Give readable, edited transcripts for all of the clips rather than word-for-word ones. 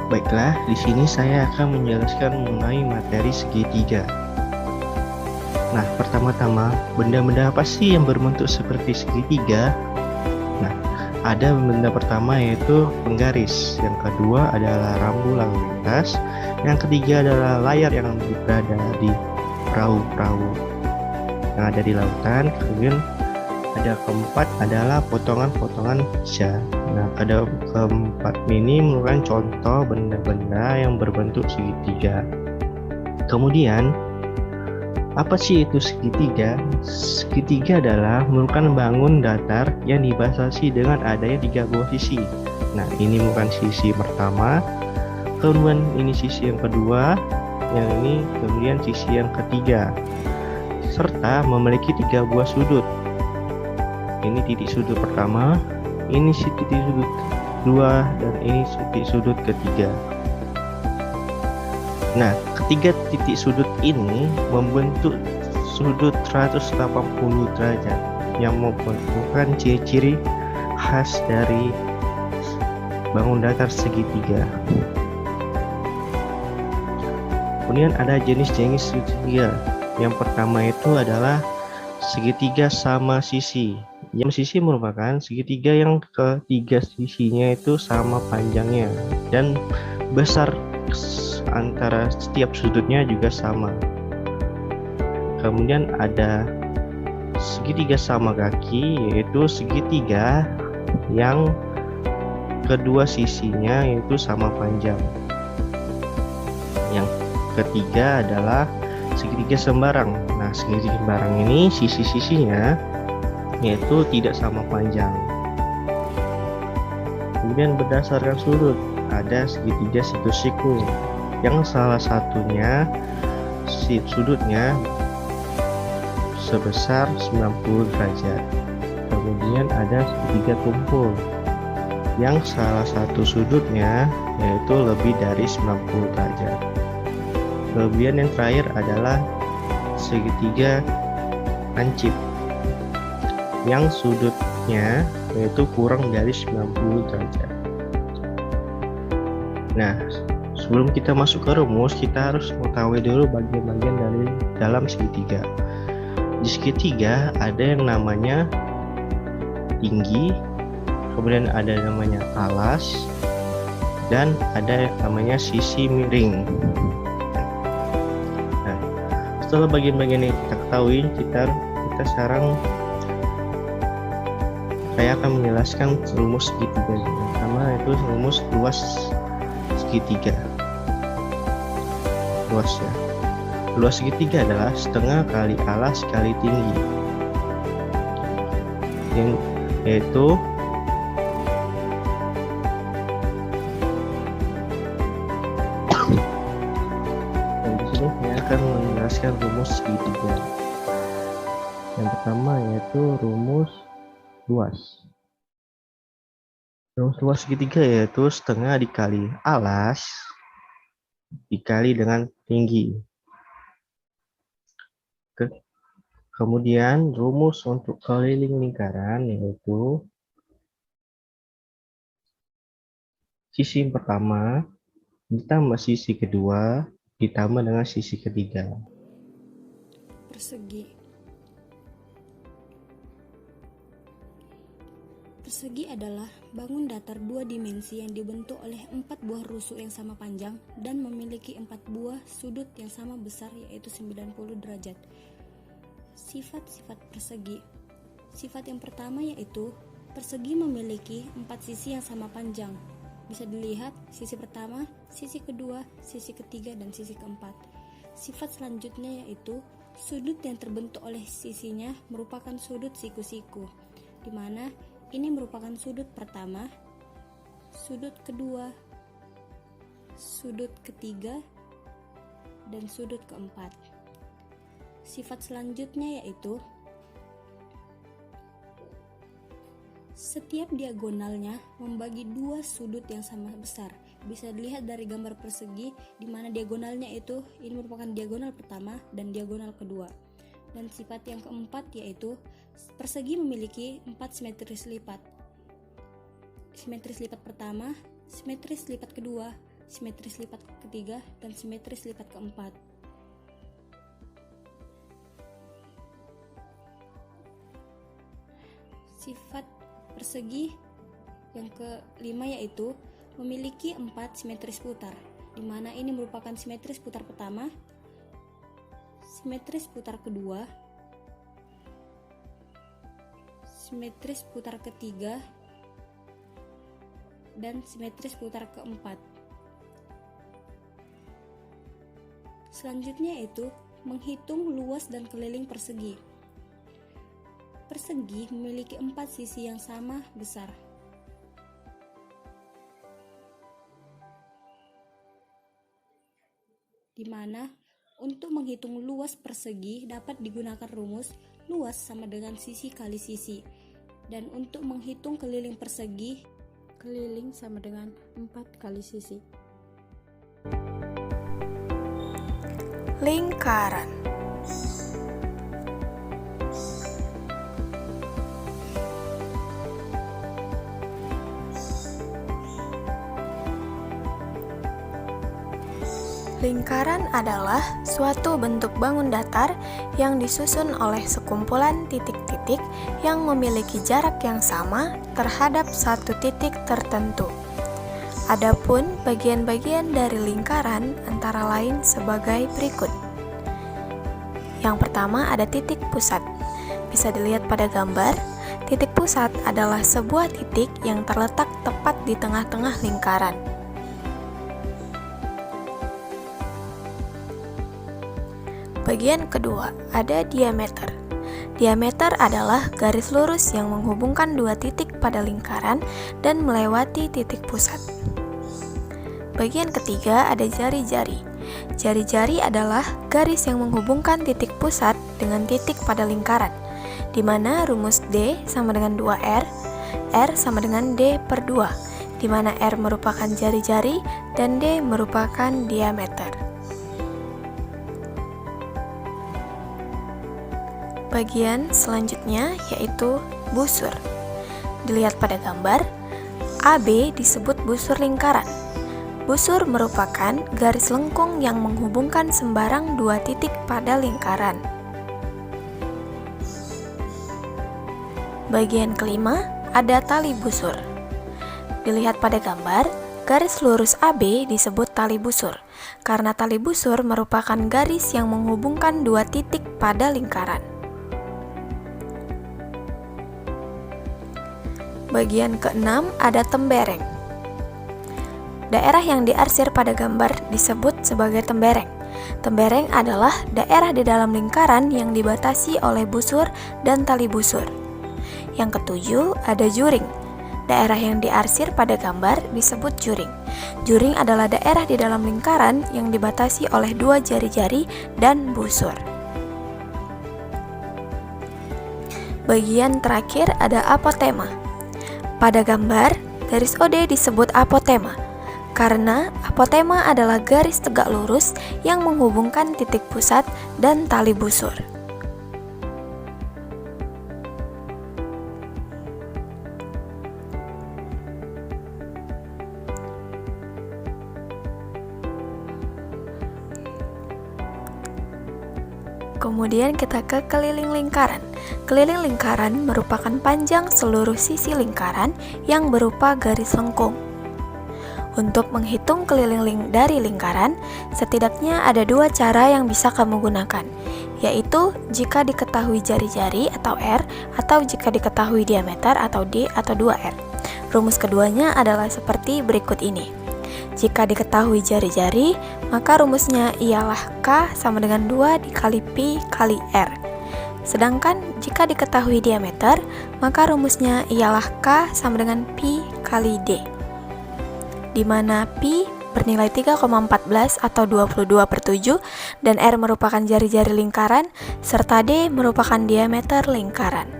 Baiklah, di sini saya akan menjelaskan mengenai materi segitiga. Nah, pertama-tama, benda-benda apa sih yang berbentuk seperti segitiga? Nah, ada benda pertama yaitu penggaris, yang kedua adalah rambu lalu lintas, yang ketiga adalah layar yang berada di perahu-perahu yang ada di lautan, kemudian ada keempat adalah potongan-potongan pizza. Nah, pada keempat ini merupakan contoh benda-benda yang berbentuk segitiga. Kemudian, apa sih itu segitiga? Segitiga adalah merupakan bangun datar yang dibatasi dengan adanya 3 buah sisi. Nah, ini merupakan sisi pertama, kemudian ini sisi yang kedua, yang ini kemudian sisi yang ketiga, serta memiliki 3 buah sudut. Ini titik sudut pertama, ini titik sudut kedua, dan ini titik sudut ketiga. Nah, ketiga titik sudut ini membentuk sudut 180 derajat yang merupakan ciri-ciri khas dari bangun datar segitiga. Kemudian ada jenis-jenis segitiga. Yang pertama itu adalah segitiga sama sisi. Yang sisi merupakan segitiga yang ketiga sisinya itu sama panjangnya dan besar antara setiap sudutnya juga sama. Kemudian ada segitiga sama kaki, yaitu segitiga yang kedua sisinya yaitu sama panjang. Yang ketiga adalah segitiga sembarang. Nah, segitiga sembarang ini sisi-sisinya yaitu tidak sama panjang. Kemudian berdasarkan sudut, ada segitiga siku-siku yang salah satunya sudutnya sebesar 90 derajat. Kemudian ada segitiga tumpul yang salah satu sudutnya yaitu lebih dari 90 derajat. Kemudian yang terakhir adalah segitiga lancip yang sudutnya yaitu kurang dari 90 derajat. Nah, sebelum kita masuk ke rumus, kita harus mengetahui dulu bagian-bagian dari dalam segitiga. Di segitiga ada yang namanya tinggi, kemudian ada yang namanya alas, dan ada yang namanya sisi miring. Nah, setelah bagian-bagian yang kita ketahui, kita sekarang saya akan menjelaskan rumus segitiga. Yang pertama itu rumus luas segitiga. Luasnya, luas segitiga adalah setengah kali alas kali tinggi, yang yaitu dan di sini saya akan menjelaskan rumus segitiga. Yang pertama yaitu rumus luas. Rumus luas segitiga yaitu setengah dikali alas dikali dengan tinggi. Kemudian rumus untuk keliling lingkaran yaitu sisi pertama ditambah sisi kedua ditambah dengan sisi ketiga. Persegi adalah bangun datar 2 dimensi yang dibentuk oleh 4 buah rusuk yang sama panjang dan memiliki 4 buah sudut yang sama besar yaitu 90 derajat. Sifat-sifat persegi. Sifat yang pertama yaitu persegi memiliki 4 sisi yang sama panjang. Bisa dilihat sisi pertama, sisi kedua, sisi ketiga, dan sisi keempat. Sifat selanjutnya yaitu sudut yang terbentuk oleh sisinya merupakan sudut siku-siku, di mana ini merupakan sudut pertama, sudut kedua, sudut ketiga, dan sudut keempat. Sifat selanjutnya yaitu setiap diagonalnya membagi 2 sudut yang sama besar. Bisa dilihat dari gambar persegi di mana diagonalnya itu ini merupakan diagonal pertama dan diagonal kedua. Dan sifat yang keempat yaitu persegi memiliki 4 simetris lipat. Simetris lipat pertama, simetris lipat kedua, simetris lipat ketiga, dan simetris lipat keempat. Sifat persegi yang kelima yaitu memiliki 4 simetris putar, di mana ini merupakan simetris putar pertama, simetris putar kedua, simetris putar ketiga, dan simetris putar keempat. Selanjutnya yaitu menghitung luas dan keliling persegi. Persegi memiliki 4 sisi yang sama besar. Di mana untuk menghitung luas persegi dapat digunakan rumus luas sama dengan sisi kali sisi, dan untuk menghitung keliling persegi, keliling sama dengan 4 kali sisi. Lingkaran. Lingkaran adalah suatu bentuk bangun datar yang disusun oleh sekumpulan titik-titik yang memiliki jarak yang sama terhadap satu titik tertentu. Adapun bagian-bagian dari lingkaran antara lain sebagai berikut. Yang pertama ada titik pusat. Bisa dilihat pada gambar, titik pusat adalah sebuah titik yang terletak tepat di tengah-tengah lingkaran. Bagian kedua, ada diameter. Diameter adalah garis lurus yang menghubungkan dua titik pada lingkaran dan melewati titik pusat. Bagian ketiga, ada jari-jari. Jari-jari adalah garis yang menghubungkan titik pusat dengan titik pada lingkaran, di mana rumus D sama dengan 2R, R sama dengan D per 2, di mana R merupakan jari-jari dan D merupakan diameter. Bagian selanjutnya yaitu busur. Dilihat pada gambar, AB disebut busur lingkaran. Busur merupakan garis lengkung yang menghubungkan sembarang dua titik pada lingkaran. Bagian kelima ada tali busur. Dilihat pada gambar, garis lurus AB disebut tali busur, karena tali busur merupakan garis yang menghubungkan dua titik pada lingkaran. Bagian keenam ada tembereng. Daerah yang diarsir pada gambar disebut sebagai tembereng. Tembereng adalah daerah di dalam lingkaran yang dibatasi oleh busur dan tali busur. Yang ketujuh ada juring. Daerah yang diarsir pada gambar disebut juring. Juring adalah daerah di dalam lingkaran yang dibatasi oleh dua jari-jari dan busur. Bagian terakhir ada apotema. Pada gambar, garis OD disebut apotema, karena apotema adalah garis tegak lurus yang menghubungkan titik pusat dan tali busur. Kemudian kita ke keliling lingkaran. Keliling lingkaran merupakan panjang seluruh sisi lingkaran yang berupa garis lengkung. Untuk menghitung keliling dari lingkaran, setidaknya ada dua cara yang bisa kamu gunakan, yaitu jika diketahui jari-jari atau R, atau jika diketahui diameter atau D atau 2R. Rumus keduanya adalah seperti berikut ini. Jika diketahui jari-jari, maka rumusnya ialah K sama dengan 2 dikali Pi kali R. Sedangkan jika diketahui diameter, maka rumusnya ialah K sama dengan Pi kali D, di mana Pi bernilai 3,14 atau 22/7 dan R merupakan jari-jari lingkaran serta D merupakan diameter lingkaran.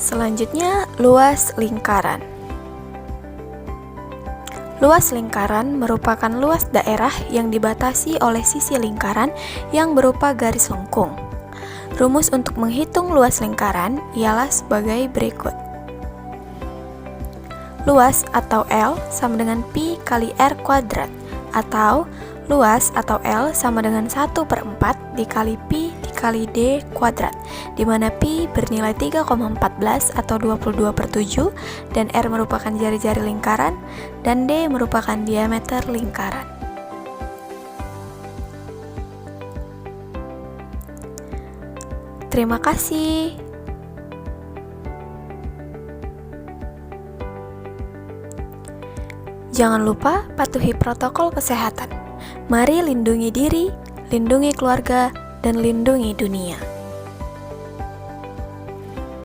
Selanjutnya, luas lingkaran. Luas lingkaran merupakan luas daerah yang dibatasi oleh sisi lingkaran yang berupa garis lengkung. Rumus untuk menghitung luas lingkaran ialah sebagai berikut. luas atau L sama dengan pi kali R kuadrat, atau luas atau L sama dengan 1/4 dikali pi dikali D kuadrat, di mana pi bernilai 3,14 atau 22/7 dan R merupakan jari-jari lingkaran dan D merupakan diameter lingkaran. Terima kasih. Jangan lupa patuhi protokol kesehatan. Mari lindungi diri, lindungi keluarga, dan lindungi dunia.